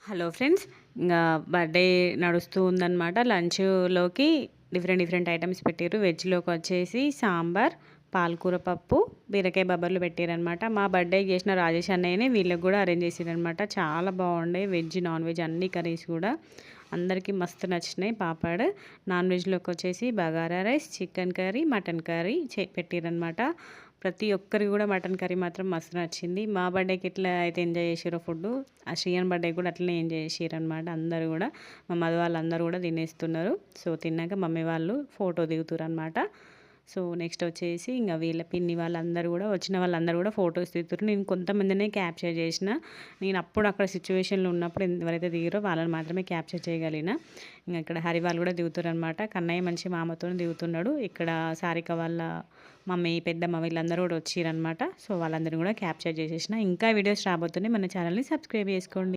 Hello friends. ఇంగా birthday నడుస్తూ ఉందనమాట. లంచ్‌లోకి డిఫరెంట్ ఐటెమ్స్ పెట్టిర్రు. వెజ్‌లోకొచ్చేసి సాంబార్, పాలకూర పప్పు, బీరకాయ బబ్బర్లు పెట్టిరనమాట. మా బర్త్‌డేకి చేసిన రాజేష్ అన్నయ్యనే వీళ్ళకి గూడా అరేంజ్ చేసిరనమాట. చాలా బాగుండే వెజ్, నాన్ వెజ్ అన్ని కర్రీస్ గూడా. అందరికీ మస్తు నచ్చినాయి. పాపడ్. నాన్ వెజ్‌లోకొచ్చేసి bagara rice, chicken curry, mutton curry పెట్టిరనమాట. ప్రతి ఒక్కరికి కూడా మటన్ కర్రీ మాత్రం మస్తు నచ్చింది. మా బర్త్‌డేకి ఎట్లా అయితే ఎంజాయ్ చేసిర్రో ఫుడ్డు, ఆ శ్రీయాన్ బర్త్‌డేకి కూడా అట్లనే ఎంజాయ్ చేసిర్రనమాట. అందరూ కూడా మా మధు వాళ్ళందరూ కూడా తినేస్తున్నారు. సో తిన్నాక మమ్మీ వాళ్ళు ఫోటో దిగుతుర్రనమాట. సో నెక్స్ట్ వచ్చేసి ఇంక వీళ్ళ పిన్ని వాళ్ళందరూ కూడా వచ్చిన వాళ్ళందరూ కూడా ఫొటోస్ దిగుతుర్రు. నేను కొంతమందినే క్యాప్చర్ చేసిన. నేను అప్పుడు అక్కడ సిచ్యువేషన్లో ఉన్నప్పుడు ఎవరైతే దిగారో వాళ్ళని మాత్రమే క్యాప్చర్ చేయగలిగిన. ఇంక ఇక్కడ హరి వాళ్ళు కూడా దిగుతుర్రనమాట. కన్నయ్య మంచి మామతోనే దిగుతున్నాడు. ఇక్కడ సారిక వాళ్ళ మమ్మీ, పెద్దమ్మ వీళ్ళందరూ కూడా వచ్చిరనమాట. సో వాళ్ళందరిని కూడా క్యాప్చర్ చేసేసిన. ఇంకా వీడియోస్ రాబోతున్నాయి. మన ఛానల్ని సబ్స్క్రైబ్ చేసుకోండి.